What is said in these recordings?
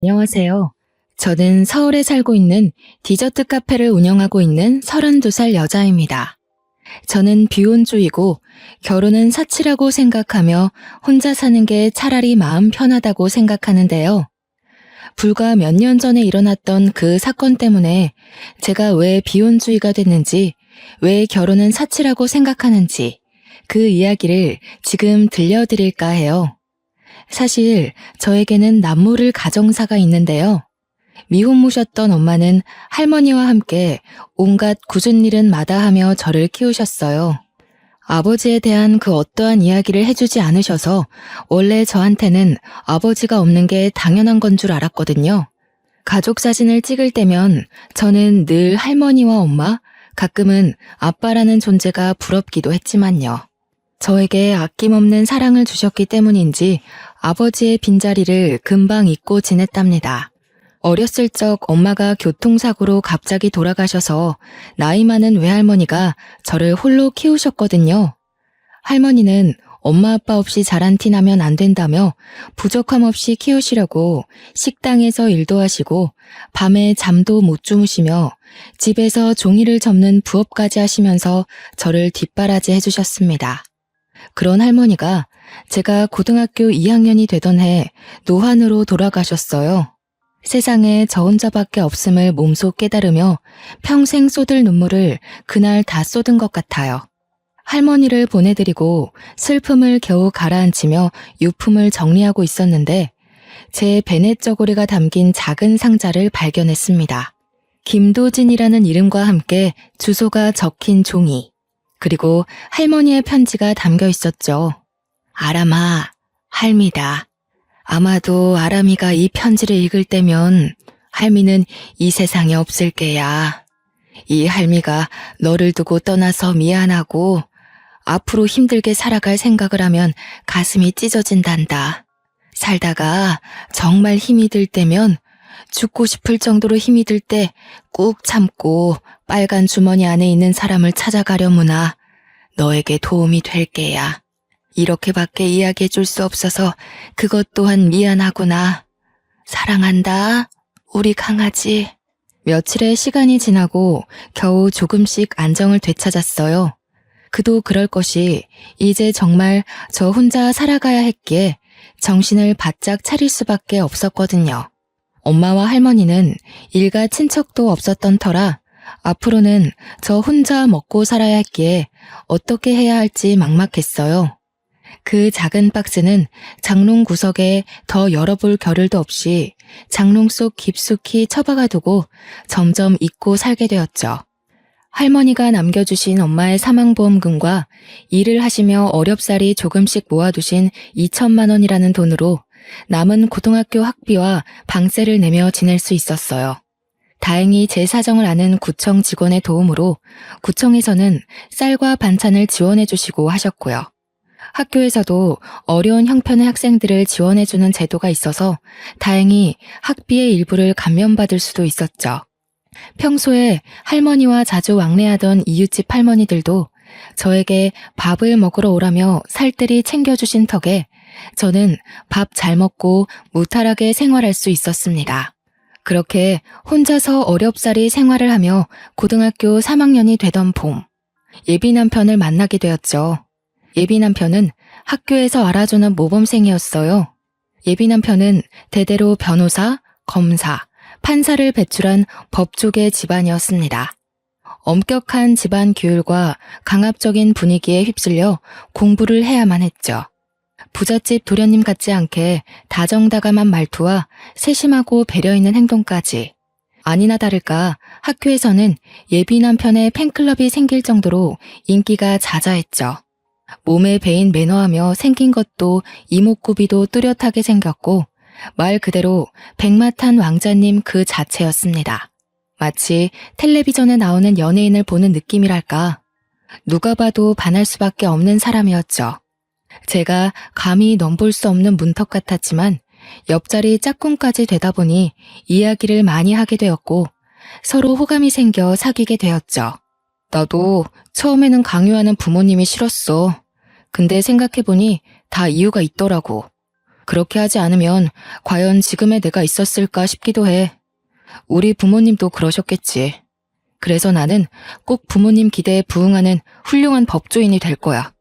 안녕하세요. 저는 서울에 살고 있는 디저트 카페를 운영하고 있는 32살 여자입니다. 저는 비혼주의고 결혼은 사치라고 생각하며 혼자 사는 게 차라리 마음 편하다고 생각하는데요. 불과 몇 년 전에 일어났던 그 사건 때문에 제가 왜 비혼주의가 됐는지, 왜 결혼은 사치라고 생각하는지 그 이야기를 지금 들려드릴까 해요. 사실 저에게는 남모를 가정사가 있는데요. 미혼모셨던 엄마는 할머니와 함께 온갖 굳은 일은 마다하며 저를 키우셨어요. 아버지에 대한 그 어떠한 이야기를 해주지 않으셔서 원래 저한테는 아버지가 없는 게 당연한 건 줄 알았거든요. 가족 사진을 찍을 때면 저는 늘 할머니와 엄마, 가끔은 아빠라는 존재가 부럽기도 했지만요. 저에게 아낌없는 사랑을 주셨기 때문인지 아버지의 빈자리를 금방 잊고 지냈답니다. 어렸을 적 엄마가 교통사고로 갑자기 돌아가셔서 나이 많은 외할머니가 저를 홀로 키우셨거든요. 할머니는 엄마 아빠 없이 자란 티 나면 안 된다며 부족함 없이 키우시려고 식당에서 일도 하시고 밤에 잠도 못 주무시며 집에서 종이를 접는 부업까지 하시면서 저를 뒷바라지 해주셨습니다. 그런 할머니가 제가 고등학교 2학년이 되던 해 노환으로 돌아가셨어요. 세상에 저 혼자밖에 없음을 몸소 깨달으며 평생 쏟을 눈물을 그날 다 쏟은 것 같아요. 할머니를 보내드리고 슬픔을 겨우 가라앉히며 유품을 정리하고 있었는데 제 베넷 저고리가 담긴 작은 상자를 발견했습니다. 김도진이라는 이름과 함께 주소가 적힌 종이, 그리고 할머니의 편지가 담겨 있었죠. 아람아, 할미다. 아마도 아람이가 이 편지를 읽을 때면 할미는 이 세상에 없을 게야. 이 할미가 너를 두고 떠나서 미안하고 앞으로 힘들게 살아갈 생각을 하면 가슴이 찢어진단다. 살다가 정말 힘이 들 때면 죽고 싶을 정도로 힘이 들 때 꾹 참고 빨간 주머니 안에 있는 사람을 찾아가려무나 너에게 도움이 될 게야. 이렇게밖에 이야기해 줄 수 없어서 그것 또한 미안하구나. 사랑한다, 우리 강아지. 며칠의 시간이 지나고 겨우 조금씩 안정을 되찾았어요. 그도 그럴 것이 이제 정말 저 혼자 살아가야 했기에 정신을 바짝 차릴 수밖에 없었거든요. 엄마와 할머니는 일가 친척도 없었던 터라 앞으로는 저 혼자 먹고 살아야 했기에 어떻게 해야 할지 막막했어요. 그 작은 박스는 장롱 구석에 더 열어볼 겨를도 없이 장롱 속 깊숙이 처박아 두고 점점 잊고 살게 되었죠. 할머니가 남겨주신 엄마의 사망보험금과 일을 하시며 어렵사리 조금씩 모아두신 2천만 원이라는 돈으로 남은 고등학교 학비와 방세를 내며 지낼 수 있었어요. 다행히 제 사정을 아는 구청 직원의 도움으로 구청에서는 쌀과 반찬을 지원해 주시고 하셨고요. 학교에서도 어려운 형편의 학생들을 지원해주는 제도가 있어서 다행히 학비의 일부를 감면받을 수도 있었죠. 평소에 할머니와 자주 왕래하던 이웃집 할머니들도 저에게 밥을 먹으러 오라며 살뜰히 챙겨주신 덕에 저는 밥 잘 먹고 무탈하게 생활할 수 있었습니다. 그렇게 혼자서 어렵사리 생활을 하며 고등학교 3학년이 되던 봄, 예비 남편을 만나게 되었죠. 예비 남편은 학교에서 알아주는 모범생이었어요. 예비 남편은 대대로 변호사, 검사, 판사를 배출한 법조계 집안이었습니다. 엄격한 집안 규율과 강압적인 분위기에 휩쓸려 공부를 해야만 했죠. 부잣집 도련님 같지 않게 다정다감한 말투와 세심하고 배려 있는 행동까지. 아니나 다를까 학교에서는 예비 남편의 팬클럽이 생길 정도로 인기가 자자했죠. 몸에 배인 매너하며 생긴 것도 이목구비도 뚜렷하게 생겼고 말 그대로 백마탄 왕자님 그 자체였습니다. 마치 텔레비전에 나오는 연예인을 보는 느낌이랄까. 누가 봐도 반할 수밖에 없는 사람이었죠. 제가 감히 넘볼 수 없는 문턱 같았지만 옆자리 짝꿍까지 되다 보니 이야기를 많이 하게 되었고 서로 호감이 생겨 사귀게 되었죠. 나도 처음에는 강요하는 부모님이 싫었어. 근데 생각해보니 다 이유가 있더라고. 그렇게 하지 않으면 과연 지금의 내가 있었을까 싶기도 해. 우리 부모님도 그러셨겠지. 그래서 나는 꼭 부모님 기대에 부응하는 훌륭한 법조인이 될 거야.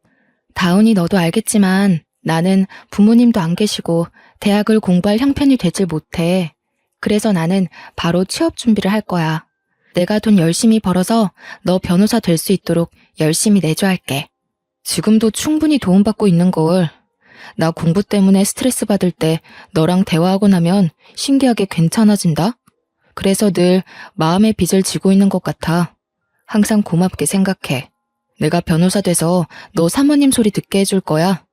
다운이 너도 알겠지만 나는 부모님도 안 계시고 대학을 공부할 형편이 되질 못해. 그래서 나는 바로 취업 준비를 할 거야. 내가 돈 열심히 벌어서 너 변호사 될 수 있도록 열심히 내조할게. 지금도 충분히 도움받고 있는 걸. 나 공부 때문에 스트레스 받을 때 너랑 대화하고 나면 신기하게 괜찮아진다? 그래서 늘 마음의 빚을 지고 있는 것 같아. 항상 고맙게 생각해. 내가 변호사 돼서 너 사모님 소리 듣게 해줄 거야.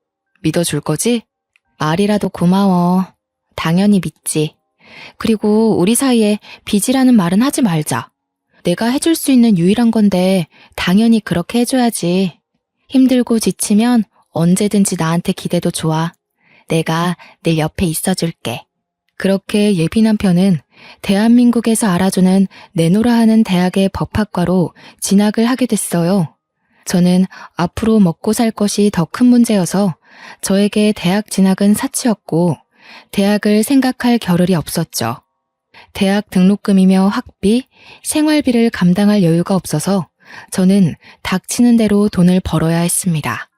믿어줄 거지? 말이라도 고마워. 당연히 믿지. 그리고 우리 사이에 빚이라는 말은 하지 말자. 내가 해줄 수 있는 유일한 건데 당연히 그렇게 해줘야지. 힘들고 지치면 언제든지 나한테 기대도 좋아. 내가 늘 옆에 있어줄게. 그렇게 예비 남편은 대한민국에서 알아주는 내노라 하는 대학의 법학과로 진학을 하게 됐어요. 저는 앞으로 먹고 살 것이 더 큰 문제여서 저에게 대학 진학은 사치였고 대학을 생각할 겨를이 없었죠. 대학 등록금이며 학비, 생활비를 감당할 여유가 없어서 저는 닥치는 대로 돈을 벌어야 했습니다.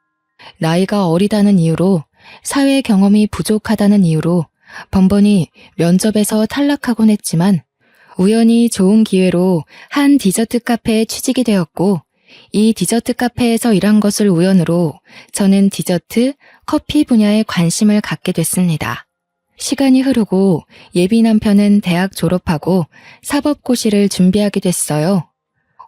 나이가 어리다는 이유로, 사회 경험이 부족하다는 이유로 번번이 면접에서 탈락하곤 했지만 우연히 좋은 기회로 한 디저트 카페에 취직이 되었고 이 디저트 카페에서 일한 것을 우연으로 저는 디저트, 커피 분야에 관심을 갖게 됐습니다. 시간이 흐르고 예비 남편은 대학 졸업하고 사법고시를 준비하게 됐어요.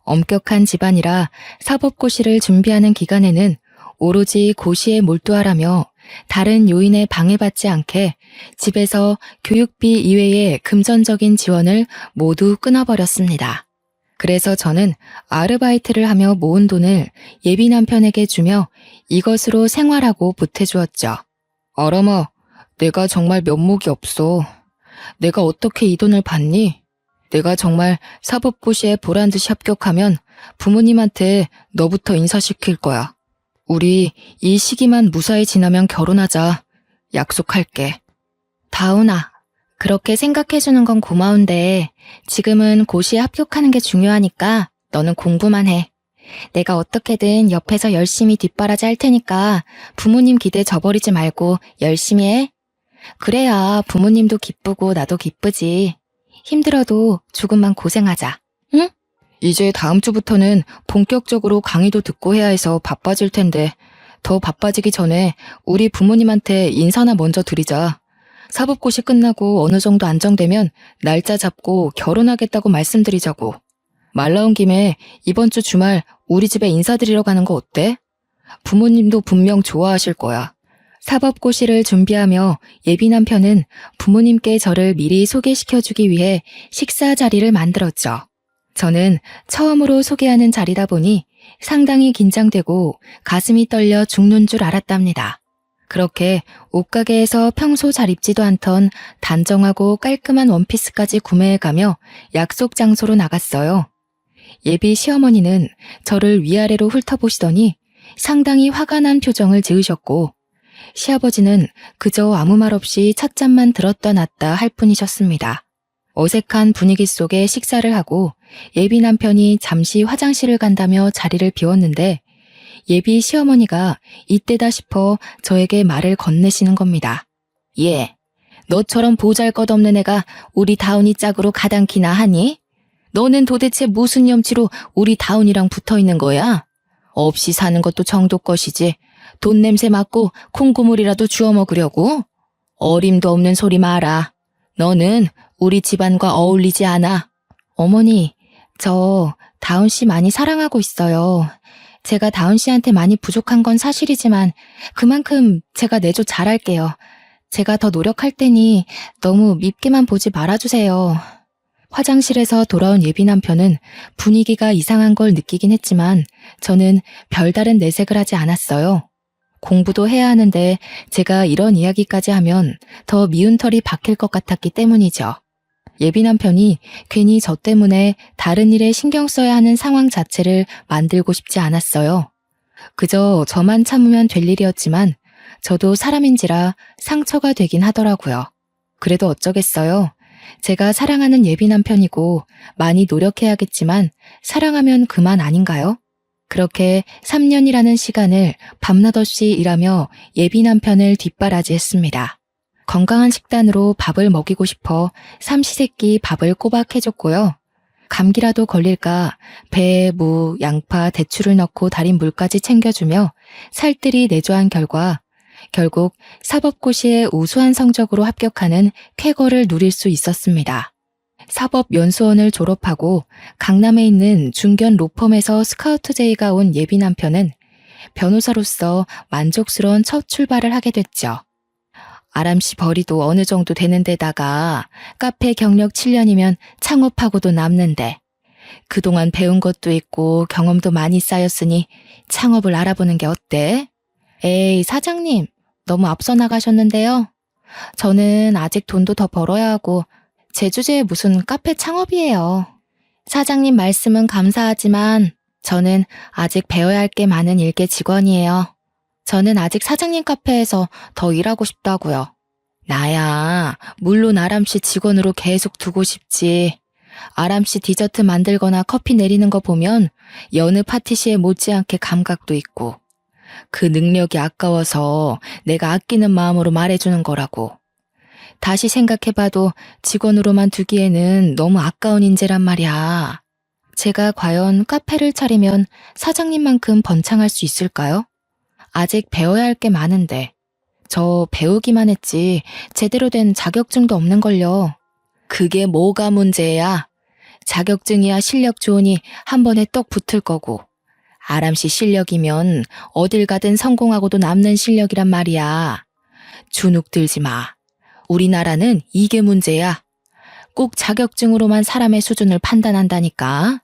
엄격한 집안이라 사법고시를 준비하는 기간에는 오로지 고시에 몰두하라며 다른 요인에 방해받지 않게 집에서 교육비 이외의 금전적인 지원을 모두 끊어버렸습니다. 그래서 저는 아르바이트를 하며 모은 돈을 예비 남편에게 주며 이것으로 생활하고 보태주었죠. 어러머, 내가 정말 면목이 없어. 내가 어떻게 이 돈을 받니? 내가 정말 사법고시에 보란듯이 합격하면 부모님한테 너부터 인사시킬 거야. 우리 이 시기만 무사히 지나면 결혼하자. 약속할게. 다운아, 그렇게 생각해주는 건 고마운데 지금은 고시에 합격하는 게 중요하니까 너는 공부만 해. 내가 어떻게든 옆에서 열심히 뒷바라지 할 테니까 부모님 기대 저버리지 말고 열심히 해. 그래야 부모님도 기쁘고 나도 기쁘지. 힘들어도 조금만 고생하자. 응? 이제 다음 주부터는 본격적으로 강의도 듣고 해야 해서 바빠질 텐데 더 바빠지기 전에 우리 부모님한테 인사나 먼저 드리자. 사법고시 끝나고 어느 정도 안정되면 날짜 잡고 결혼하겠다고 말씀드리자고. 말 나온 김에 이번 주 주말 우리 집에 인사드리러 가는 거 어때? 부모님도 분명 좋아하실 거야. 사법고시를 준비하며 예비 남편은 부모님께 저를 미리 소개시켜주기 위해 식사 자리를 만들었죠. 저는 처음으로 소개하는 자리다 보니 상당히 긴장되고 가슴이 떨려 죽는 줄 알았답니다. 그렇게 옷가게에서 평소 잘 입지도 않던 단정하고 깔끔한 원피스까지 구매해가며 약속 장소로 나갔어요. 예비 시어머니는 저를 위아래로 훑어보시더니 상당히 화가 난 표정을 지으셨고 시아버지는 그저 아무 말 없이 찻잔만 들었다 놨다 할 뿐이셨습니다. 어색한 분위기 속에 식사를 하고 예비 남편이 잠시 화장실을 간다며 자리를 비웠는데 예비 시어머니가 이때다 싶어 저에게 말을 건네시는 겁니다. 예, 너처럼 보잘것없는 애가 우리 다운이 짝으로 가당키나 하니? 너는 도대체 무슨 염치로 우리 다운이랑 붙어있는 거야? 없이 사는 것도 정도 것이지 돈 냄새 맡고 콩고물이라도 주워 먹으려고? 어림도 없는 소리 마라. 너는 우리 집안과 어울리지 않아. 어머니, 저 다운 씨 많이 사랑하고 있어요. 제가 다운 씨한테 많이 부족한 건 사실이지만 그만큼 제가 내조 잘할게요. 제가 더 노력할 테니 너무 밉게만 보지 말아주세요. 화장실에서 돌아온 예비 남편은 분위기가 이상한 걸 느끼긴 했지만 저는 별다른 내색을 하지 않았어요. 공부도 해야 하는데 제가 이런 이야기까지 하면 더 미운 털이 박힐 것 같았기 때문이죠. 예비 남편이 괜히 저 때문에 다른 일에 신경 써야 하는 상황 자체를 만들고 싶지 않았어요. 그저 저만 참으면 될 일이었지만 저도 사람인지라 상처가 되긴 하더라고요. 그래도 어쩌겠어요. 제가 사랑하는 예비 남편이고 많이 노력해야겠지만 사랑하면 그만 아닌가요? 그렇게 3년이라는 시간을 밤낮 없이 일하며 예비 남편을 뒷바라지했습니다. 건강한 식단으로 밥을 먹이고 싶어 삼시세끼 밥을 꼬박 해줬고요. 감기라도 걸릴까 배에 무, 양파, 대추를 넣고 달인 물까지 챙겨주며 살뜰히 내조한 결과 결국 사법고시에 우수한 성적으로 합격하는 쾌거를 누릴 수 있었습니다. 사법연수원을 졸업하고 강남에 있는 중견 로펌에서 스카우트 제의가 온 예비 남편은 변호사로서 만족스러운 첫 출발을 하게 됐죠. 아람씨 벌이도 어느 정도 되는 데다가 카페 경력 7년이면 창업하고도 남는데 그동안 배운 것도 있고 경험도 많이 쌓였으니 창업을 알아보는 게 어때? 에이, 사장님, 너무 앞서 나가셨는데요. 저는 아직 돈도 더 벌어야 하고 제 주제에 무슨 카페 창업이에요. 사장님 말씀은 감사하지만 저는 아직 배워야 할 게 많은 일개 직원이에요. 저는 아직 사장님 카페에서 더 일하고 싶다고요. 나야 물론 아람씨 직원으로 계속 두고 싶지. 아람씨 디저트 만들거나 커피 내리는 거 보면 여느 파티시에 못지않게 감각도 있고 그 능력이 아까워서 내가 아끼는 마음으로 말해주는 거라고. 다시 생각해봐도 직원으로만 두기에는 너무 아까운 인재란 말이야. 제가 과연 카페를 차리면 사장님만큼 번창할 수 있을까요? 아직 배워야 할 게 많은데 저 배우기만 했지 제대로 된 자격증도 없는걸요. 그게 뭐가 문제야? 자격증이야 실력 좋으니 한 번에 떡 붙을 거고 아람씨 실력이면 어딜 가든 성공하고도 남는 실력이란 말이야. 주눅 들지 마. 우리나라는 이게 문제야. 꼭 자격증으로만 사람의 수준을 판단한다니까.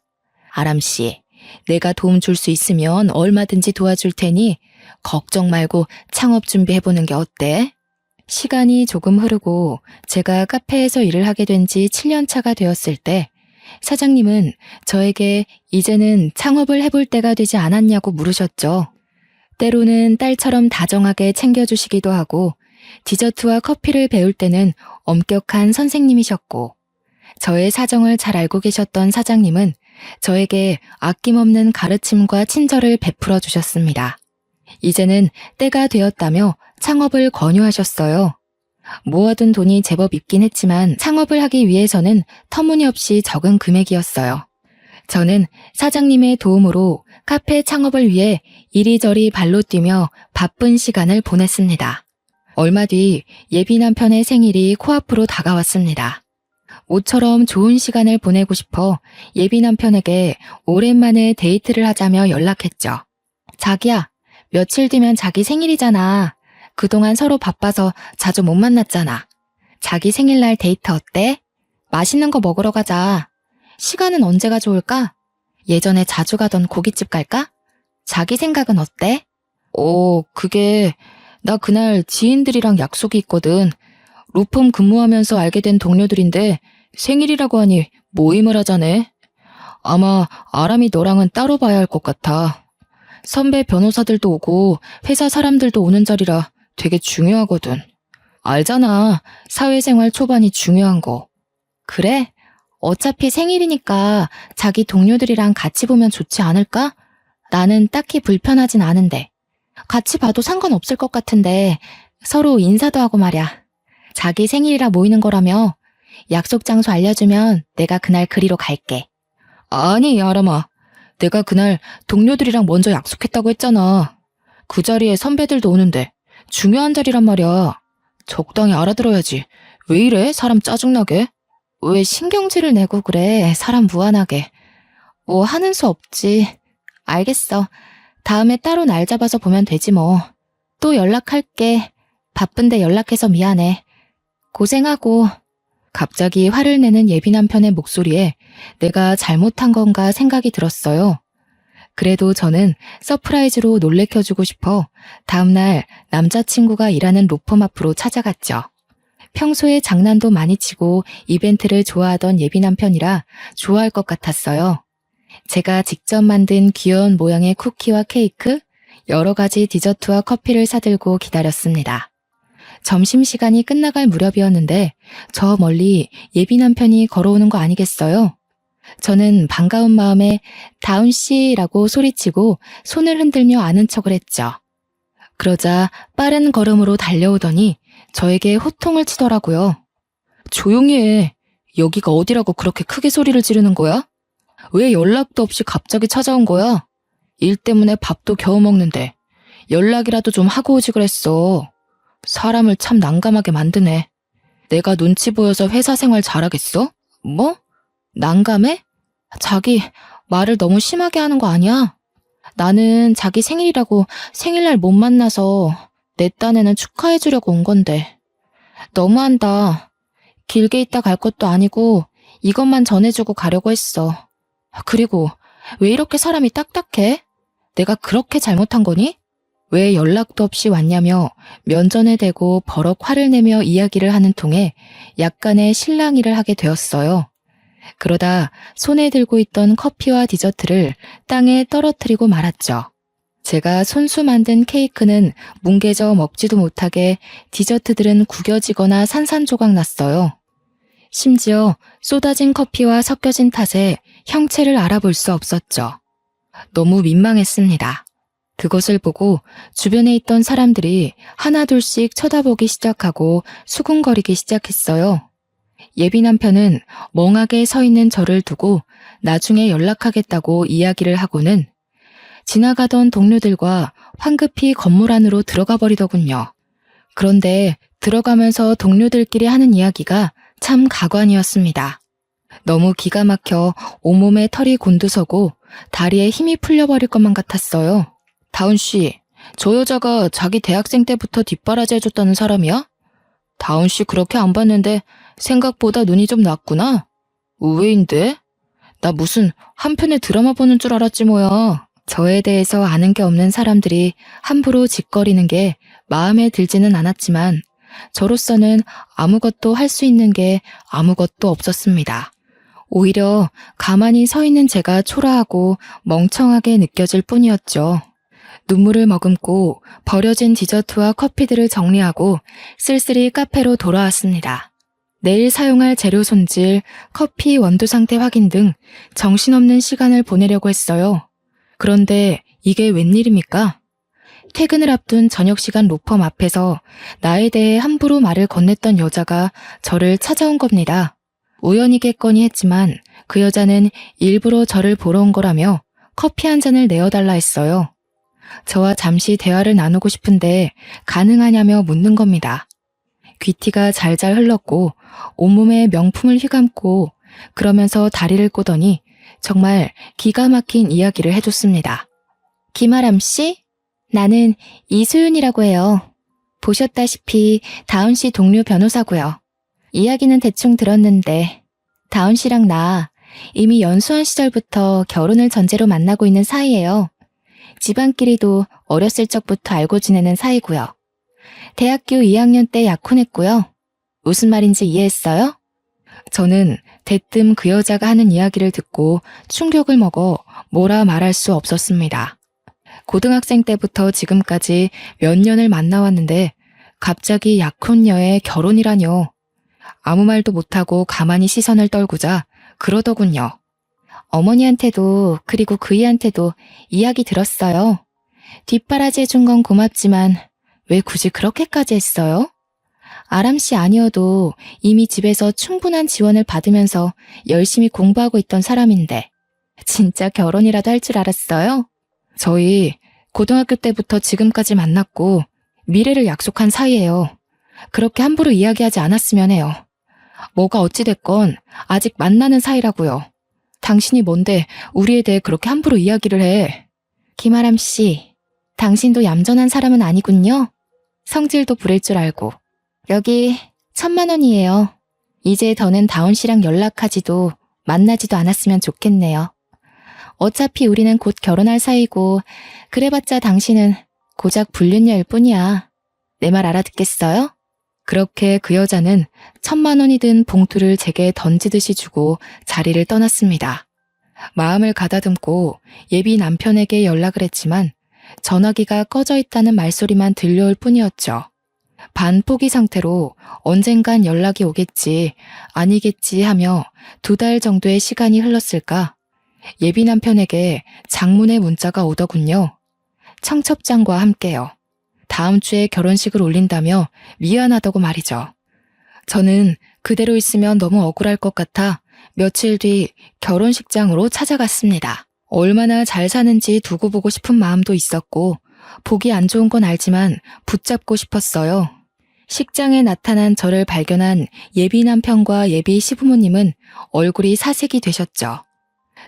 아람씨, 내가 도움 줄 수 있으면 얼마든지 도와줄 테니 걱정 말고 창업 준비해보는 게 어때? 시간이 조금 흐르고 제가 카페에서 일을 하게 된 지 7년 차가 되었을 때 사장님은 저에게 이제는 창업을 해볼 때가 되지 않았냐고 물으셨죠. 때로는 딸처럼 다정하게 챙겨주시기도 하고 디저트와 커피를 배울 때는 엄격한 선생님이셨고 저의 사정을 잘 알고 계셨던 사장님은 저에게 아낌없는 가르침과 친절을 베풀어 주셨습니다. 이제는 때가 되었다며 창업을 권유하셨어요. 모아둔 돈이 제법 있긴 했지만 창업을 하기 위해서는 터무니없이 적은 금액이었어요. 저는 사장님의 도움으로 카페 창업을 위해 이리저리 발로 뛰며 바쁜 시간을 보냈습니다. 얼마 뒤 예비 남편의 생일이 코앞으로 다가왔습니다. 모처럼 좋은 시간을 보내고 싶어 예비 남편에게 오랜만에 데이트를 하자며 연락했죠. 자기야, 며칠 뒤면 자기 생일이잖아. 그동안 서로 바빠서 자주 못 만났잖아. 자기 생일날 데이트 어때? 맛있는 거 먹으러 가자. 시간은 언제가 좋을까? 예전에 자주 가던 고깃집 갈까? 자기 생각은 어때? 나 그날 지인들이랑 약속이 있거든. 로펌 근무하면서 알게 된 동료들인데 생일이라고 하니 모임을 하자네. 아마 아람이 너랑은 따로 봐야 할 것 같아. 선배 변호사들도 오고 회사 사람들도 오는 자리라 되게 중요하거든. 알잖아. 사회생활 초반이 중요한 거. 그래? 어차피 생일이니까 자기 동료들이랑 같이 보면 좋지 않을까? 나는 딱히 불편하진 않은데. 같이 봐도 상관없을 것 같은데 서로 인사도 하고 말야. 자기 생일이라 모이는 거라며 약속 장소 알려주면 내가 그날 그리로 갈게. 아니, 아람아. 내가 그날 동료들이랑 먼저 약속했다고 했잖아. 그 자리에 선배들도 오는데 중요한 자리란 말이야. 적당히 알아들어야지. 왜 이래? 사람 짜증나게. 왜 신경질을 내고 그래? 사람 무안하게. 뭐 하는 수 없지. 알겠어. 다음에 따로 날 잡아서 보면 되지 뭐. 또 연락할게. 바쁜데 연락해서 미안해. 고생하고. 갑자기 화를 내는 예비 남편의 목소리에 내가 잘못한 건가 생각이 들었어요. 그래도 저는 서프라이즈로 놀래켜주고 싶어 다음날 남자친구가 일하는 로펌 앞으로 찾아갔죠. 평소에 장난도 많이 치고 이벤트를 좋아하던 예비 남편이라 좋아할 것 같았어요. 제가 직접 만든 귀여운 모양의 쿠키와 케이크, 여러 가지 디저트와 커피를 사들고 기다렸습니다. 점심시간이 끝나갈 무렵이었는데 저 멀리 예비 남편이 걸어오는 거 아니겠어요? 저는 반가운 마음에 다운 씨라고 소리치고 손을 흔들며 아는 척을 했죠. 그러자 빠른 걸음으로 달려오더니 저에게 호통을 치더라고요. 조용히 해. 여기가 어디라고 그렇게 크게 소리를 지르는 거야? 왜 연락도 없이 갑자기 찾아온 거야? 일 때문에 밥도 겨우 먹는데 연락이라도 좀 하고 오지 그랬어. 사람을 참 난감하게 만드네. 내가 눈치 보여서 회사 생활 잘하겠어? 뭐? 난감해? 자기 말을 너무 심하게 하는 거 아니야? 나는 자기 생일이라고 생일날 못 만나서 내 딴에는 축하해주려고 온 건데. 너무한다. 길게 있다 갈 것도 아니고 이것만 전해주고 가려고 했어. 그리고 왜 이렇게 사람이 딱딱해? 내가 그렇게 잘못한 거니? 왜 연락도 없이 왔냐며 면전에 대고 버럭 화를 내며 이야기를 하는 통에 약간의 실랑이를 하게 되었어요. 그러다 손에 들고 있던 커피와 디저트를 땅에 떨어뜨리고 말았죠. 제가 손수 만든 케이크는 뭉개져 먹지도 못하게 디저트들은 구겨지거나 산산조각 났어요. 심지어 쏟아진 커피와 섞여진 탓에 형체를 알아볼 수 없었죠. 너무 민망했습니다. 그것을 보고 주변에 있던 사람들이 하나둘씩 쳐다보기 시작하고 수군거리기 시작했어요. 예비 남편은 멍하게 서 있는 저를 두고 나중에 연락하겠다고 이야기를 하고는 지나가던 동료들과 황급히 건물 안으로 들어가 버리더군요. 그런데 들어가면서 동료들끼리 하는 이야기가 참 가관이었습니다. 너무 기가 막혀 온몸에 털이 곤두서고 다리에 힘이 풀려버릴 것만 같았어요. 다운 씨, 저 여자가 자기 대학생 때부터 뒷바라지 해줬다는 사람이야? 다운 씨 그렇게 안 봤는데 생각보다 눈이 좀 났구나. 의외인데? 나 무슨 한편의 드라마 보는 줄 알았지 뭐야. 저에 대해서 아는 게 없는 사람들이 함부로 짓거리는 게 마음에 들지는 않았지만 저로서는 아무것도 할 수 있는 게 아무것도 없었습니다. 오히려 가만히 서 있는 제가 초라하고 멍청하게 느껴질 뿐이었죠. 눈물을 머금고 버려진 디저트와 커피들을 정리하고 쓸쓸히 카페로 돌아왔습니다. 내일 사용할 재료 손질, 커피 원두 상태 확인 등 정신없는 시간을 보내려고 했어요. 그런데 이게 웬일입니까? 퇴근을 앞둔 저녁시간 로펌 앞에서 나에 대해 함부로 말을 건넸던 여자가 저를 찾아온 겁니다. 우연이겠거니 했지만 그 여자는 일부러 저를 보러 온 거라며 커피 한 잔을 내어달라 했어요. 저와 잠시 대화를 나누고 싶은데 가능하냐며 묻는 겁니다. 귀티가 잘잘 흘렀고 온몸에 명품을 휘감고 그러면서 다리를 꼬더니 정말 기가 막힌 이야기를 해줬습니다. 김아람 씨? 나는 이수윤이라고 해요. 보셨다시피 다운 씨 동료 변호사고요. 이야기는 대충 들었는데 다운 씨랑 나 이미 연수원 시절부터 결혼을 전제로 만나고 있는 사이예요. 집안끼리도 어렸을 적부터 알고 지내는 사이고요. 대학교 2학년 때 약혼했고요. 무슨 말인지 이해했어요? 저는 대뜸 그 여자가 하는 이야기를 듣고 충격을 먹어 뭐라 말할 수 없었습니다. 고등학생 때부터 지금까지 몇 년을 만나왔는데 갑자기 약혼녀의 결혼이라뇨. 아무 말도 못하고 가만히 시선을 떨구자 그러더군요. 어머니한테도 그리고 그이한테도 이야기 들었어요. 뒷바라지 해준 건 고맙지만 왜 굳이 그렇게까지 했어요? 아람 씨 아니어도 이미 집에서 충분한 지원을 받으면서 열심히 공부하고 있던 사람인데 진짜 결혼이라도 할 줄 알았어요? 저희 고등학교 때부터 지금까지 만났고 미래를 약속한 사이예요. 그렇게 함부로 이야기하지 않았으면 해요. 뭐가 어찌됐건 아직 만나는 사이라고요. 당신이 뭔데 우리에 대해 그렇게 함부로 이야기를 해. 김아람 씨, 당신도 얌전한 사람은 아니군요. 성질도 부릴 줄 알고. 여기 1,000만 원이에요. 이제 더는 다운 씨랑 연락하지도 만나지도 않았으면 좋겠네요. 어차피 우리는 곧 결혼할 사이고 그래봤자 당신은 고작 불륜녀일 뿐이야. 내 말 알아듣겠어요? 그렇게 그 여자는 1,000만 원이 든 봉투를 제게 던지듯이 주고 자리를 떠났습니다. 마음을 가다듬고 예비 남편에게 연락을 했지만 전화기가 꺼져 있다는 말소리만 들려올 뿐이었죠. 반포기 상태로 언젠간 연락이 오겠지, 아니겠지 하며 2달 정도의 시간이 흘렀을까? 예비 남편에게 장문의 문자가 오더군요. 청첩장과 함께요. 다음 주에 결혼식을 올린다며 미안하다고 말이죠. 저는 그대로 있으면 너무 억울할 것 같아 며칠 뒤 결혼식장으로 찾아갔습니다. 얼마나 잘 사는지 두고 보고 싶은 마음도 있었고 보기 안 좋은 건 알지만 붙잡고 싶었어요. 식장에 나타난 저를 발견한 예비 남편과 예비 시부모님은 얼굴이 사색이 되셨죠.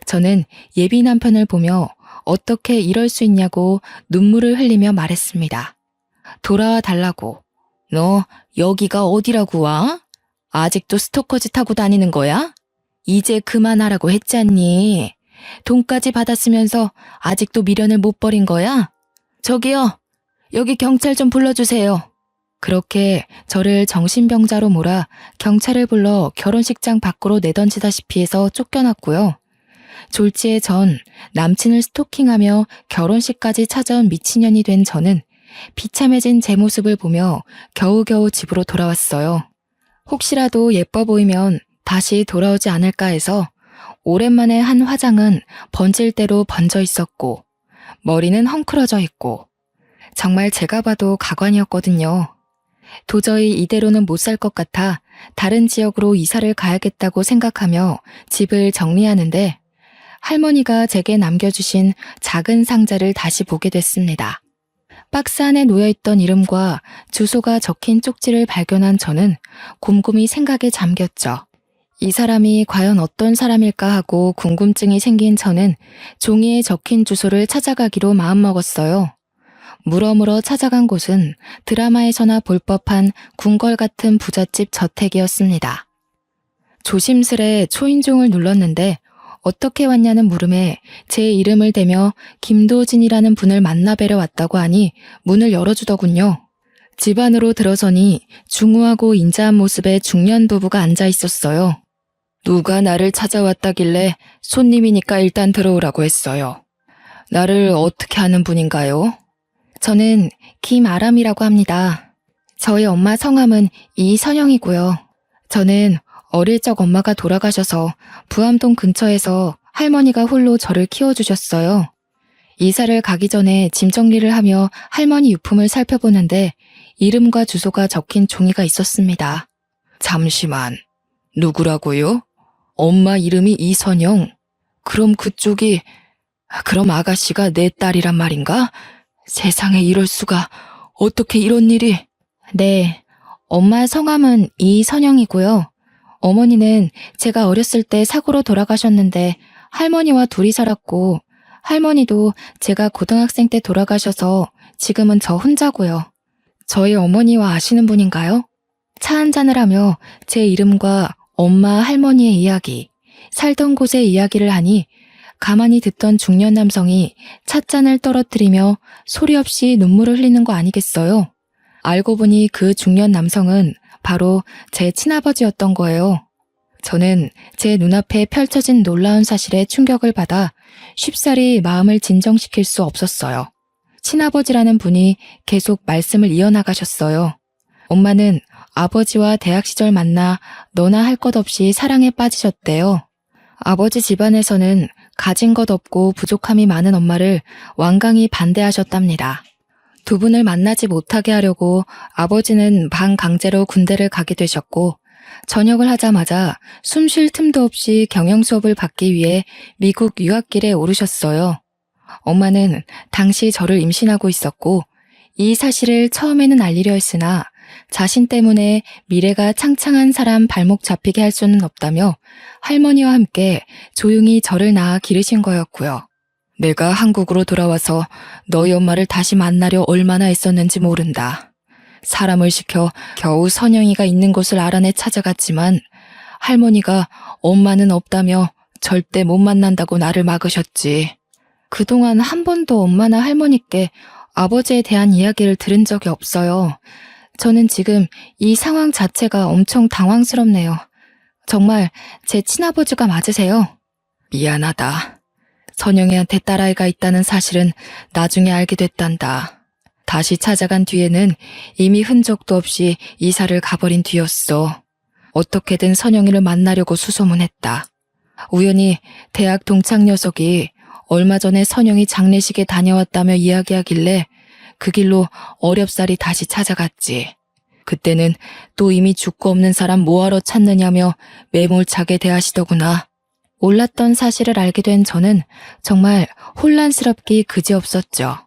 저는 예비 남편을 보며 어떻게 이럴 수 있냐고 눈물을 흘리며 말했습니다. 돌아와 달라고. 너 여기가 어디라고 와? 아직도 스토커짓 하고 다니는 거야? 이제 그만하라고 했잖니. 돈까지 받았으면서 아직도 미련을 못 버린 거야? 저기요, 여기 경찰 좀 불러주세요. 그렇게 저를 정신병자로 몰아 경찰을 불러 결혼식장 밖으로 내던지다시피 해서 쫓겨났고요. 졸지에 전 남친을 스토킹하며 결혼식까지 찾아온 미친년이 된 저는 비참해진 제 모습을 보며 겨우겨우 집으로 돌아왔어요. 혹시라도 예뻐 보이면 다시 돌아오지 않을까 해서 오랜만에 한 화장은 번질 대로 번져 있었고 머리는 헝클어져 있고 정말 제가 봐도 가관이었거든요. 도저히 이대로는 못 살 것 같아 다른 지역으로 이사를 가야겠다고 생각하며 집을 정리하는데 할머니가 제게 남겨주신 작은 상자를 다시 보게 됐습니다. 박스 안에 놓여있던 이름과 주소가 적힌 쪽지를 발견한 저는 곰곰이 생각에 잠겼죠. 이 사람이 과연 어떤 사람일까 하고 궁금증이 생긴 저는 종이에 적힌 주소를 찾아가기로 마음먹었어요. 물어물어 찾아간 곳은 드라마에서나 볼 법한 궁궐 같은 부잣집 저택이었습니다. 조심스레 초인종을 눌렀는데 어떻게 왔냐는 물음에 제 이름을 대며 김도진이라는 분을 만나뵈러 왔다고 하니 문을 열어주더군요. 집 안으로 들어서니 중후하고 인자한 모습의 중년 부부가 앉아 있었어요. 누가 나를 찾아왔다길래 손님이니까 일단 들어오라고 했어요. 나를 어떻게 아는 분인가요? 저는 김아람이라고 합니다. 저희 엄마 성함은 이선영이고요. 저는 어릴 적 엄마가 돌아가셔서 부암동 근처에서 할머니가 홀로 저를 키워주셨어요. 이사를 가기 전에 짐 정리를 하며 할머니 유품을 살펴보는데 이름과 주소가 적힌 종이가 있었습니다. 잠시만, 누구라고요? 엄마 이름이 이선영. 그럼 그럼 아가씨가 내 딸이란 말인가? 세상에 이럴 수가, 어떻게 이런 일이? 네, 엄마 성함은 이선영이고요. 어머니는 제가 어렸을 때 사고로 돌아가셨는데 할머니와 둘이 살았고 할머니도 제가 고등학생 때 돌아가셔서 지금은 저 혼자고요. 저희 어머니와 아시는 분인가요? 차 한잔을 하며 제 이름과 엄마 할머니의 이야기, 살던 곳의 이야기를 하니 가만히 듣던 중년 남성이 찻잔을 떨어뜨리며 소리 없이 눈물을 흘리는 거 아니겠어요? 알고 보니 그 중년 남성은 바로 제 친아버지였던 거예요. 저는 제 눈앞에 펼쳐진 놀라운 사실에 충격을 받아 쉽사리 마음을 진정시킬 수 없었어요. 친아버지라는 분이 계속 말씀을 이어나가셨어요. 엄마는 아버지와 대학 시절 만나 너나 할 것 없이 사랑에 빠지셨대요. 아버지 집안에서는 가진 것 없고 부족함이 많은 엄마를 완강히 반대하셨답니다. 두 분을 만나지 못하게 하려고 아버지는 반강제로 군대를 가게 되셨고 전역을 하자마자 숨 쉴 틈도 없이 경영 수업을 받기 위해 미국 유학길에 오르셨어요. 엄마는 당시 저를 임신하고 있었고 이 사실을 처음에는 알리려 했으나 자신 때문에 미래가 창창한 사람 발목 잡히게 할 수는 없다며 할머니와 함께 조용히 저를 낳아 기르신 거였고요. 내가 한국으로 돌아와서 너희 엄마를 다시 만나려 얼마나 애썼는지 모른다. 사람을 시켜 겨우 선영이가 있는 곳을 알아내 찾아갔지만 할머니가 엄마는 없다며 절대 못 만난다고 나를 막으셨지. 그동안 한 번도 엄마나 할머니께 아버지에 대한 이야기를 들은 적이 없어요. 저는 지금 이 상황 자체가 엄청 당황스럽네요. 정말 제 친아버지가 맞으세요? 미안하다. 선영이한테 딸아이가 있다는 사실은 나중에 알게 됐단다. 다시 찾아간 뒤에는 이미 흔적도 없이 이사를 가버린 뒤였어. 어떻게든 선영이를 만나려고 수소문했다. 우연히 대학 동창 녀석이 얼마 전에 선영이 장례식에 다녀왔다며 이야기하길래 그 길로 어렵사리 다시 찾아갔지. 그때는 또 이미 죽고 없는 사람 뭐하러 찾느냐며 매몰차게 대하시더구나. 몰랐던 사실을 알게 된 저는 정말 혼란스럽기 그지없었죠.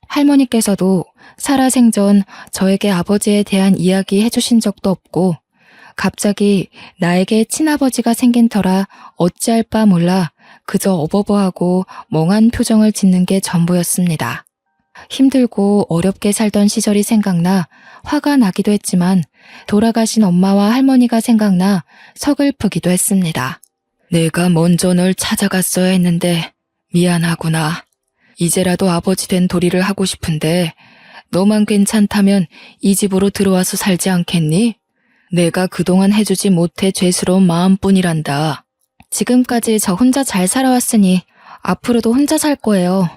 할머니께서도 살아생전 저에게 아버지에 대한 이야기 해주신 적도 없고 갑자기 나에게 친아버지가 생긴 터라 어찌할 바 몰라 그저 어버버하고 멍한 표정을 짓는 게 전부였습니다. 힘들고 어렵게 살던 시절이 생각나 화가 나기도 했지만 돌아가신 엄마와 할머니가 생각나 서글프기도 했습니다. 내가 먼저 널 찾아갔어야 했는데 미안하구나. 이제라도 아버지 된 도리를 하고 싶은데 너만 괜찮다면 이 집으로 들어와서 살지 않겠니? 내가 그동안 해주지 못해 죄스러운 마음뿐이란다. 지금까지 저 혼자 잘 살아왔으니 앞으로도 혼자 살 거예요.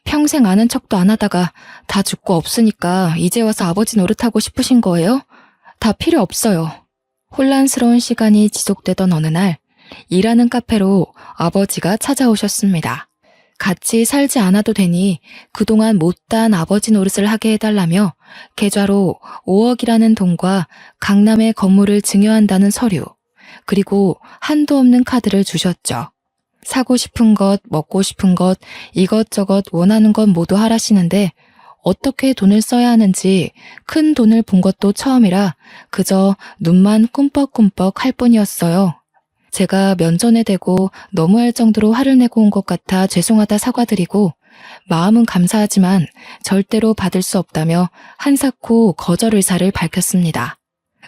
평생 아는 척도 안 하다가 다 죽고 없으니까 이제 와서 아버지 노릇하고 싶으신 거예요? 다 필요 없어요. 혼란스러운 시간이 지속되던 어느 날 일하는 카페로 아버지가 찾아오셨습니다. 같이 살지 않아도 되니 그동안 못다한 아버지 노릇을 하게 해달라며 계좌로 5억이라는 돈과 강남의 건물을 증여한다는 서류, 그리고 한도 없는 카드를 주셨죠. 사고 싶은 것, 먹고 싶은 것, 이것저것 원하는 것 모두 하라시는데 어떻게 돈을 써야 하는지 큰 돈을 본 것도 처음이라 그저 눈만 꿈뻑꿈뻑 할 뿐이었어요. 제가 면전에 대고 너무할 정도로 화를 내고 온 것 같아 죄송하다 사과드리고 마음은 감사하지만 절대로 받을 수 없다며 한사코 거절 의사를 밝혔습니다.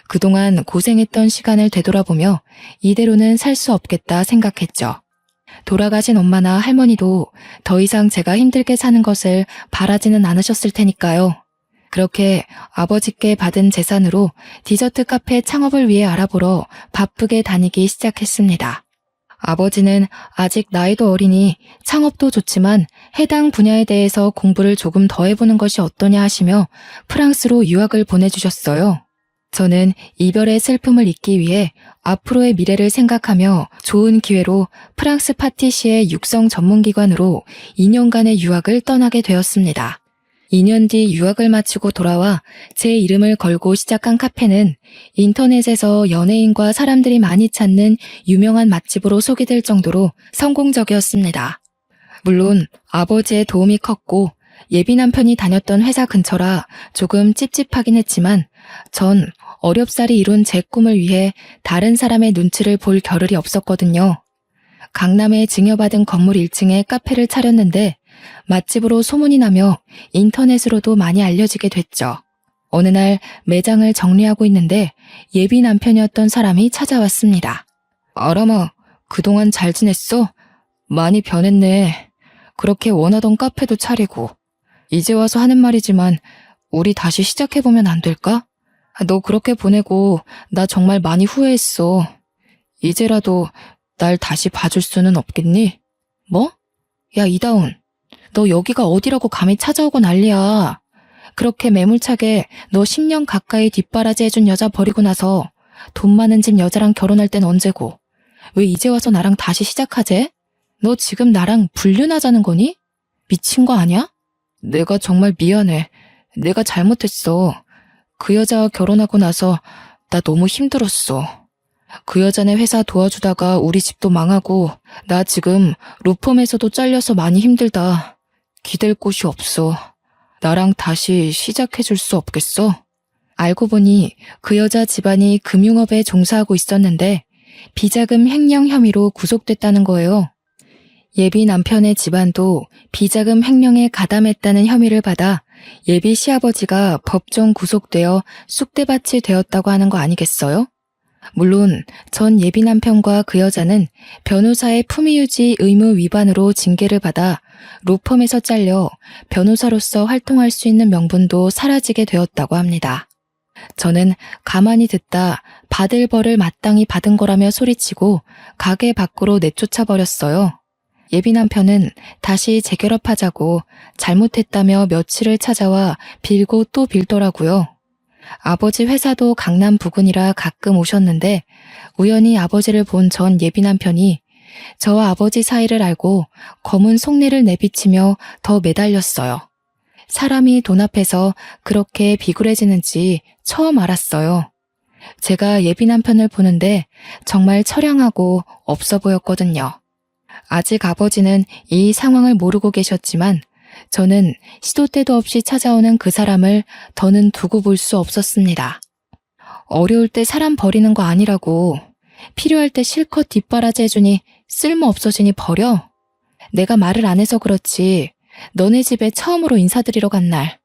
그동안 고생했던 시간을 되돌아보며 이대로는 살 수 없겠다 생각했죠. 돌아가신 엄마나 할머니도 더 이상 제가 힘들게 사는 것을 바라지는 않으셨을 테니까요. 그렇게 아버지께 받은 재산으로 디저트 카페 창업을 위해 알아보러 바쁘게 다니기 시작했습니다. 아버지는 아직 나이도 어리니 창업도 좋지만 해당 분야에 대해서 공부를 조금 더 해보는 것이 어떠냐 하시며 프랑스로 유학을 보내주셨어요. 저는 이별의 슬픔을 잊기 위해 앞으로의 미래를 생각하며 좋은 기회로 프랑스 파티시의 육성 전문기관으로 2년간의 유학을 떠나게 되었습니다. 2년 뒤 유학을 마치고 돌아와 제 이름을 걸고 시작한 카페는 인터넷에서 연예인과 사람들이 많이 찾는 유명한 맛집으로 소개될 정도로 성공적이었습니다. 물론 아버지의 도움이 컸고 예비 남편이 다녔던 회사 근처라 조금 찝찝하긴 했지만 전 어렵사리 이룬 제 꿈을 위해 다른 사람의 눈치를 볼 겨를이 없었거든요. 강남에 증여받은 건물 1층에 카페를 차렸는데 맛집으로 소문이 나며 인터넷으로도 많이 알려지게 됐죠. 어느 날 매장을 정리하고 있는데 예비 남편이었던 사람이 찾아왔습니다. 아람아, 그동안 잘 지냈어? 많이 변했네. 그렇게 원하던 카페도 차리고. 이제 와서 하는 말이지만 우리 다시 시작해보면 안 될까? 너 그렇게 보내고 나 정말 많이 후회했어. 이제라도 날 다시 봐줄 수는 없겠니? 뭐? 야, 이다운. 너 여기가 어디라고 감히 찾아오고 난리야. 그렇게 매몰차게 너 10년 가까이 뒷바라지 해준 여자 버리고 나서 돈 많은 집 여자랑 결혼할 땐 언제고. 왜 이제 와서 나랑 다시 시작하재? 너 지금 나랑 불륜하자는 거니? 미친 거 아니야? 내가 정말 미안해. 내가 잘못했어. 그 여자와 결혼하고 나서 나 너무 힘들었어. 그 여자네 회사 도와주다가 우리 집도 망하고 나 지금 로펌에서도 잘려서 많이 힘들다. 기댈 곳이 없어. 나랑 다시 시작해줄 수 없겠어? 알고 보니 그 여자 집안이 금융업에 종사하고 있었는데 비자금 횡령 혐의로 구속됐다는 거예요. 예비 남편의 집안도 비자금 횡령에 가담했다는 혐의를 받아 예비 시아버지가 법정 구속되어 쑥대밭이 되었다고 하는 거 아니겠어요? 물론 전 예비 남편과 그 여자는 변호사의 품위유지 의무 위반으로 징계를 받아 로펌에서 잘려 변호사로서 활동할 수 있는 명분도 사라지게 되었다고 합니다. 저는 가만히 듣다 받을 벌을 마땅히 받은 거라며 소리치고 가게 밖으로 내쫓아 버렸어요. 예비 남편은 다시 재결합하자고 잘못했다며 며칠을 찾아와 빌고 또 빌더라고요. 아버지 회사도 강남 부근이라 가끔 오셨는데 우연히 아버지를 본 전 예비 남편이 저와 아버지 사이를 알고 검은 속내를 내비치며 더 매달렸어요. 사람이 돈 앞에서 그렇게 비굴해지는지 처음 알았어요. 제가 예비 남편을 보는데 정말 처량하고 없어 보였거든요. 아직 아버지는 이 상황을 모르고 계셨지만 저는 시도 때도 없이 찾아오는 그 사람을 더는 두고 볼 수 없었습니다. 어려울 때 사람 버리는 거 아니라고. 필요할 때 실컷 뒷바라지 해주니 쓸모 없어지니 버려. 내가 말을 안 해서 그렇지. 너네 집에 처음으로 인사드리러 간 날.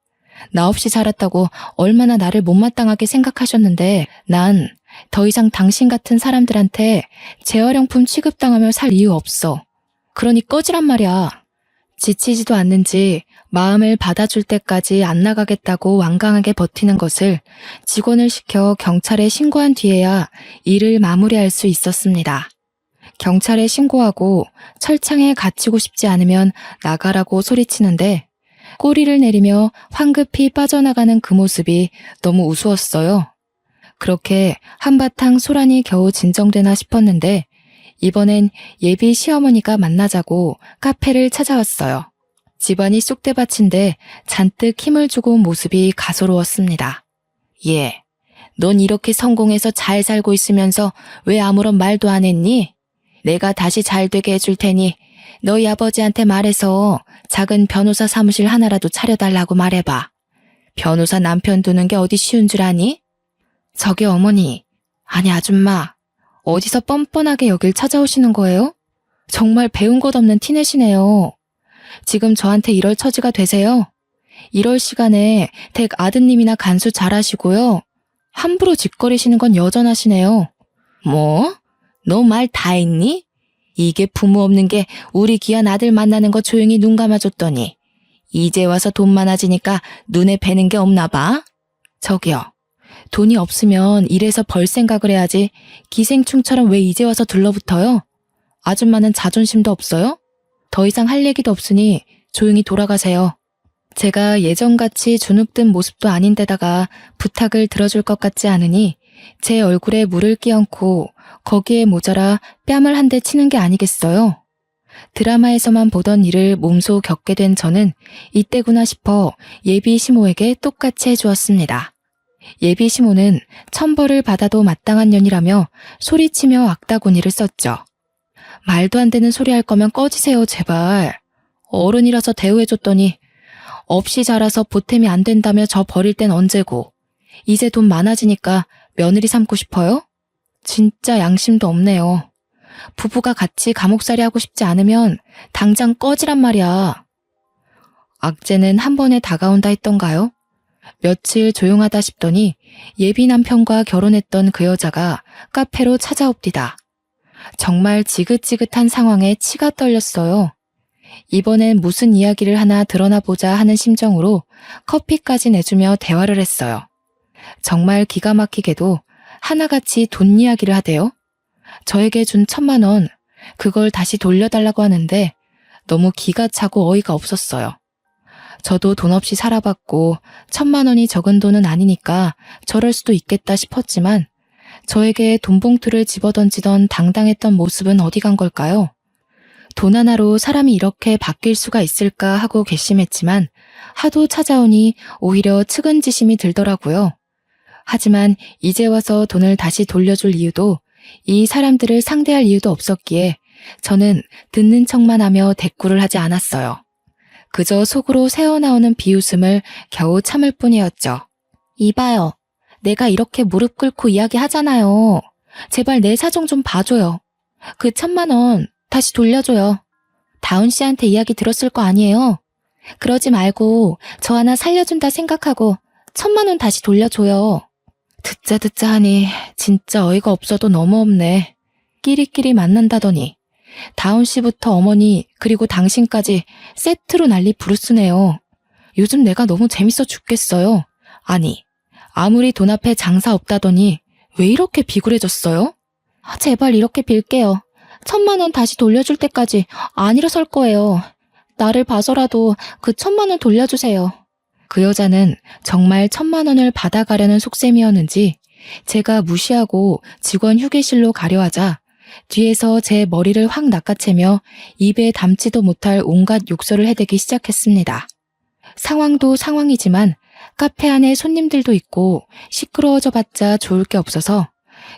나 없이 자랐다고 얼마나 나를 못마땅하게 생각하셨는데 난 더 이상 당신 같은 사람들한테 재활용품 취급당하며 살 이유 없어. 그러니 꺼지란 말이야. 지치지도 않는지 마음을 받아줄 때까지 안 나가겠다고 완강하게 버티는 것을 직원을 시켜 경찰에 신고한 뒤에야 일을 마무리할 수 있었습니다. 경찰에 신고하고 철창에 갇히고 싶지 않으면 나가라고 소리치는데 꼬리를 내리며 황급히 빠져나가는 그 모습이 너무 우스웠어요. 그렇게 한바탕 소란이 겨우 진정되나 싶었는데 이번엔 예비 시어머니가 만나자고 카페를 찾아왔어요. 집안이 쑥대밭인데 잔뜩 힘을 주고 온 모습이 가소로웠습니다. 예, 넌 이렇게 성공해서 잘 살고 있으면서 왜 아무런 말도 안 했니? 내가 다시 잘 되게 해줄 테니 너희 아버지한테 말해서 작은 변호사 사무실 하나라도 차려달라고 말해봐. 변호사 남편 두는 게 어디 쉬운 줄 아니? 저기 어머니, 아니 아줌마, 어디서 뻔뻔하게 여길 찾아오시는 거예요? 정말 배운 것 없는 티내시네요. 지금 저한테 이럴 처지가 되세요? 이럴 시간에 댁 아드님이나 간수 잘하시고요. 함부로 짓거리시는 건 여전하시네요. 뭐? 너 말 다 했니? 이게 부모 없는 게 우리 귀한 아들 만나는 거 조용히 눈 감아줬더니 이제 와서 돈 많아지니까 눈에 뵈는 게 없나 봐? 저기요. 돈이 없으면 일해서 벌 생각을 해야지 기생충처럼 왜 이제 와서 들러붙어요? 아줌마는 자존심도 없어요? 더 이상 할 얘기도 없으니 조용히 돌아가세요. 제가 예전같이 주눅든 모습도 아닌데다가 부탁을 들어줄 것 같지 않으니 제 얼굴에 물을 끼얹고 거기에 모자라 뺨을 한 대 치는 게 아니겠어요? 드라마에서만 보던 일을 몸소 겪게 된 저는 이때구나 싶어 예비 시모에게 똑같이 해주었습니다. 예비 시모는 천벌을 받아도 마땅한 년이라며 소리치며 악다구니를 썼죠. 말도 안 되는 소리 할 거면 꺼지세요, 제발. 어른이라서 대우해줬더니 없이 자라서 보탬이 안 된다며 저 버릴 땐 언제고. 이제 돈 많아지니까 며느리 삼고 싶어요? 진짜 양심도 없네요. 부부가 같이 감옥살이 하고 싶지 않으면 당장 꺼지란 말이야. 악재는 한 번에 다가온다 했던가요? 며칠 조용하다 싶더니 예비 남편과 결혼했던 그 여자가 카페로 찾아옵디다. 정말 지긋지긋한 상황에 치가 떨렸어요. 이번엔 무슨 이야기를 하나 드러나 보자 하는 심정으로 커피까지 내주며 대화를 했어요. 정말 기가 막히게도 하나같이 돈 이야기를 하대요. 저에게 준 1,000만 원, 그걸 다시 돌려달라고 하는데 너무 기가 차고 어이가 없었어요. 저도 돈 없이 살아봤고 1,000만 원이 적은 돈은 아니니까 저럴 수도 있겠다 싶었지만 저에게 돈 봉투를 집어던지던 당당했던 모습은 어디 간 걸까요? 돈 하나로 사람이 이렇게 바뀔 수가 있을까 하고 괘씸했지만 하도 찾아오니 오히려 측은지심이 들더라고요. 하지만 이제 와서 돈을 다시 돌려줄 이유도 이 사람들을 상대할 이유도 없었기에 저는 듣는 척만 하며 대꾸를 하지 않았어요. 그저 속으로 새어나오는 비웃음을 겨우 참을 뿐이었죠. 이봐요. 내가 이렇게 무릎 꿇고 이야기하잖아요. 제발 내 사정 좀 봐줘요. 그 1,000만 원 다시 돌려줘요. 다운 씨한테 이야기 들었을 거 아니에요? 그러지 말고 저 하나 살려준다 생각하고 1,000만 원 다시 돌려줘요. 듣자 하니 진짜 어이가 없어도 너무 없네. 끼리끼리 만난다더니 다운 씨부터 어머니 그리고 당신까지 세트로 난리 부르스네요. 요즘 내가 너무 재밌어 죽겠어요. 아니, 아무리 돈 앞에 장사 없다더니 왜 이렇게 비굴해졌어요? 제발 이렇게 빌게요. 1,000만 원 다시 돌려줄 때까지 안 일어설 거예요. 나를 봐서라도 그 1,000만 원 돌려주세요. 그 여자는 정말 1,000만 원을 받아가려는 속셈이었는지 제가 무시하고 직원 휴게실로 가려 하자 뒤에서 제 머리를 확 낚아채며 입에 담지도 못할 온갖 욕설을 해대기 시작했습니다. 상황도 상황이지만 카페 안에 손님들도 있고 시끄러워져 봤자 좋을 게 없어서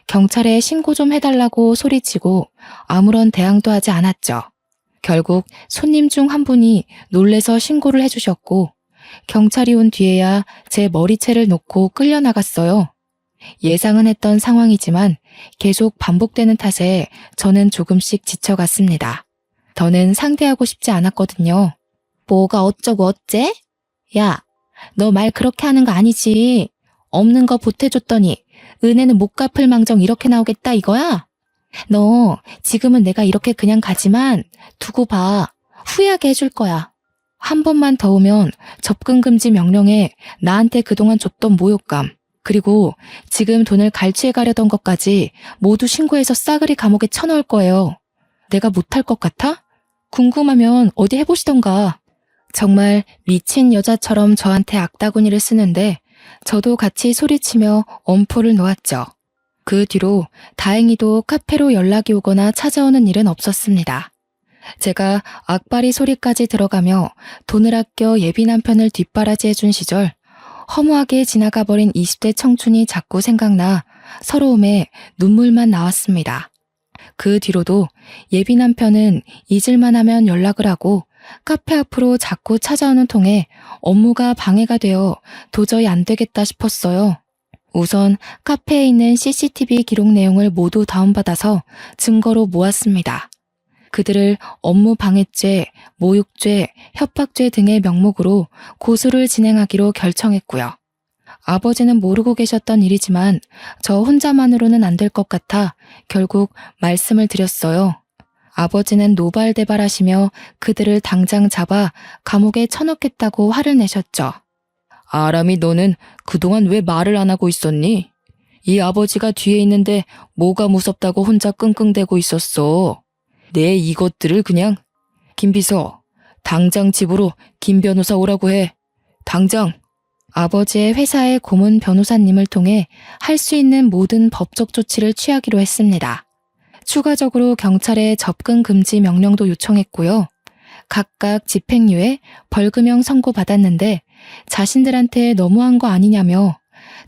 경찰에 신고 좀 해달라고 소리치고 아무런 대항도 하지 않았죠. 결국 손님 중 한 분이 놀래서 신고를 해주셨고 경찰이 온 뒤에야 제 머리채를 놓고 끌려나갔어요. 예상은 했던 상황이지만 계속 반복되는 탓에 저는 조금씩 지쳐갔습니다. 더는 상대하고 싶지 않았거든요. 뭐가 어쩌고 어째? 야, 너 말 그렇게 하는 거 아니지. 없는 거 보태줬더니 은혜는 못 갚을 망정 이렇게 나오겠다 이거야? 너 지금은 내가 이렇게 그냥 가지만 두고 봐. 후회하게 해줄 거야. 한 번만 더 오면 접근 금지 명령에 나한테 그동안 줬던 모욕감 그리고 지금 돈을 갈취해 가려던 것까지 모두 신고해서 싸그리 감옥에 쳐넣을 거예요. 내가 못할 것 같아? 궁금하면 어디 해보시던가. 정말 미친 여자처럼 저한테 악다구니를 쓰는데 저도 같이 소리치며 엄포를 놓았죠. 그 뒤로 다행히도 카페로 연락이 오거나 찾아오는 일은 없었습니다. 제가 악바리 소리까지 들어가며 돈을 아껴 예비 남편을 뒷바라지해준 시절 허무하게 지나가버린 20대 청춘이 자꾸 생각나 서러움에 눈물만 나왔습니다. 그 뒤로도 예비 남편은 잊을만 하면 연락을 하고 카페 앞으로 자꾸 찾아오는 통에 업무가 방해가 되어 도저히 안 되겠다 싶었어요. 우선 카페에 있는 CCTV 기록 내용을 모두 다운받아서 증거로 모았습니다. 그들을 업무 방해죄, 모욕죄, 협박죄 등의 명목으로 고소를 진행하기로 결정했고요. 아버지는 모르고 계셨던 일이지만 저 혼자만으로는 안 될 것 같아 결국 말씀을 드렸어요. 아버지는 노발대발하시며 그들을 당장 잡아 감옥에 쳐넣겠다고 화를 내셨죠. 아람이 너는 그동안 왜 말을 안 하고 있었니? 이 아버지가 뒤에 있는데 뭐가 무섭다고 혼자 끙끙대고 있었어. 내 이것들을 그냥. 김비서, 당장 집으로 김 변호사 오라고 해. 당장. 아버지의 회사의 고문 변호사님을 통해 할 수 있는 모든 법적 조치를 취하기로 했습니다. 추가적으로 경찰에 접근 금지 명령도 요청했고요. 각각 집행유예, 벌금형 선고받았는데 자신들한테 너무한 거 아니냐며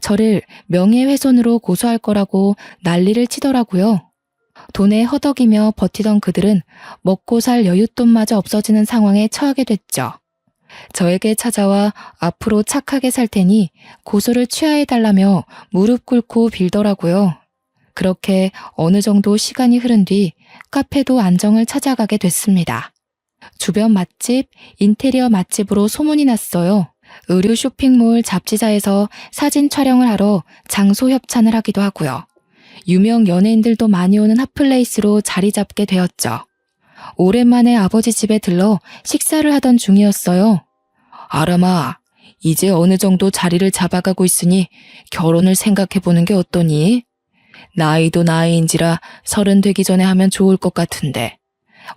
저를 명예훼손으로 고소할 거라고 난리를 치더라고요. 돈에 허덕이며 버티던 그들은 먹고 살 여윳돈마저 없어지는 상황에 처하게 됐죠. 저에게 찾아와 앞으로 착하게 살 테니 고소를 취하해달라며 무릎 꿇고 빌더라고요. 그렇게 어느 정도 시간이 흐른 뒤 카페도 안정을 찾아가게 됐습니다. 주변 맛집, 인테리어 맛집으로 소문이 났어요. 의류 쇼핑몰 잡지사에서 사진 촬영을 하러 장소 협찬을 하기도 하고요. 유명 연예인들도 많이 오는 핫플레이스로 자리 잡게 되었죠. 오랜만에 아버지 집에 들러 식사를 하던 중이었어요. 아람아, 이제 어느 정도 자리를 잡아가고 있으니 결혼을 생각해보는 게 어떠니? 나이도 나이인지라 30 되기 전에 하면 좋을 것 같은데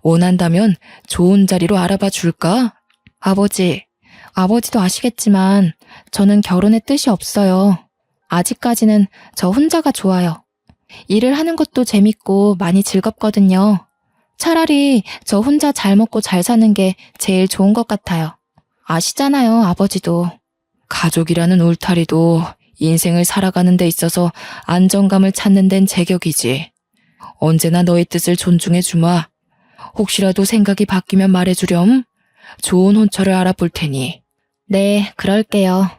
원한다면 좋은 자리로 알아봐 줄까? 아버지도 아시겠지만 저는 결혼의 뜻이 없어요. 아직까지는 저 혼자가 좋아요. 일을 하는 것도 재밌고 많이 즐겁거든요. 차라리 저 혼자 잘 먹고 잘 사는 게 제일 좋은 것 같아요. 아시잖아요, 아버지도. 가족이라는 울타리도 인생을 살아가는 데 있어서 안정감을 찾는 데는 제격이지. 언제나 너의 뜻을 존중해 주마. 혹시라도 생각이 바뀌면 말해주렴. 좋은 혼처를 알아볼 테니. 네, 그럴게요.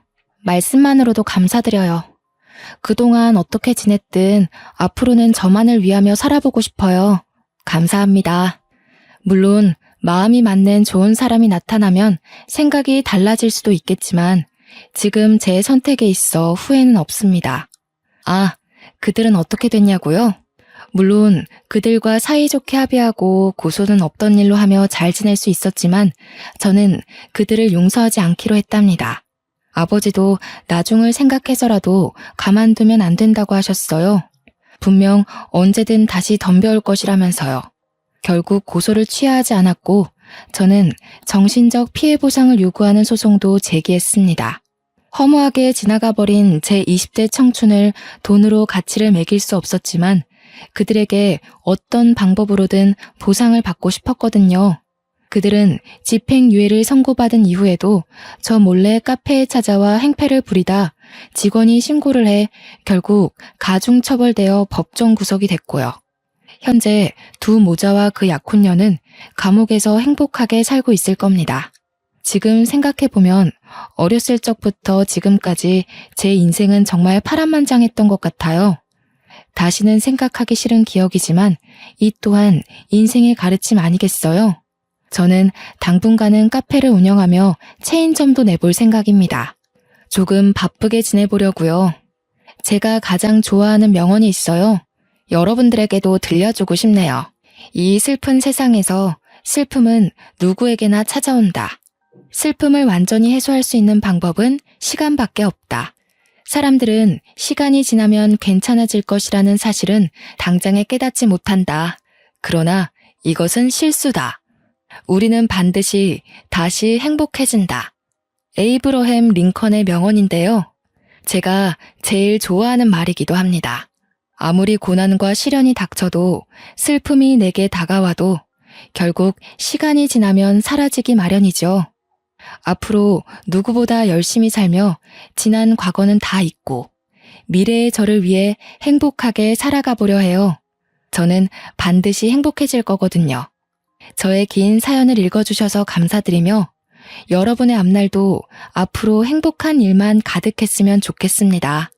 말씀만으로도 감사드려요. 그동안 어떻게 지냈든 앞으로는 저만을 위하며 살아보고 싶어요. 감사합니다. 물론 마음이 맞는 좋은 사람이 나타나면 생각이 달라질 수도 있겠지만 지금 제 선택에 있어 후회는 없습니다. 아, 그들은 어떻게 됐냐고요? 물론 그들과 사이좋게 합의하고 고소는 없던 일로 하며 잘 지낼 수 있었지만 저는 그들을 용서하지 않기로 했답니다. 아버지도 나중을 생각해서라도 가만두면 안 된다고 하셨어요. 분명 언제든 다시 덤벼올 것이라면서요. 결국 고소를 취하지 않았고 저는 정신적 피해 보상을 요구하는 소송도 제기했습니다. 허무하게 지나가 버린 제 20대 청춘을 돈으로 가치를 매길 수 없었지만 그들에게 어떤 방법으로든 보상을 받고 싶었거든요. 그들은 집행유예를 선고받은 이후에도 저 몰래 카페에 찾아와 행패를 부리다 직원이 신고를 해 결국 가중처벌되어 법정 구속이 됐고요. 현재 두 모자와 그 약혼녀는 감옥에서 행복하게 살고 있을 겁니다. 지금 생각해보면 어렸을 적부터 지금까지 제 인생은 정말 파란만장했던 것 같아요. 다시는 생각하기 싫은 기억이지만 이 또한 인생의 가르침 아니겠어요? 저는 당분간은 카페를 운영하며 체인점도 내볼 생각입니다. 조금 바쁘게 지내보려고요. 제가 가장 좋아하는 명언이 있어요. 여러분들에게도 들려주고 싶네요. 이 슬픈 세상에서 슬픔은 누구에게나 찾아온다. 슬픔을 완전히 해소할 수 있는 방법은 시간밖에 없다. 사람들은 시간이 지나면 괜찮아질 것이라는 사실은 당장에 깨닫지 못한다. 그러나 이것은 실수다. 우리는 반드시 다시 행복해진다. 에이브러햄 링컨의 명언인데요. 제가 제일 좋아하는 말이기도 합니다. 아무리 고난과 시련이 닥쳐도 슬픔이 내게 다가와도 결국 시간이 지나면 사라지기 마련이죠. 앞으로 누구보다 열심히 살며 지난 과거는 다 잊고 미래의 저를 위해 행복하게 살아가 보려 해요. 저는 반드시 행복해질 거거든요. 저의 긴 사연을 읽어주셔서 감사드리며 여러분의 앞날도 앞으로 행복한 일만 가득했으면 좋겠습니다.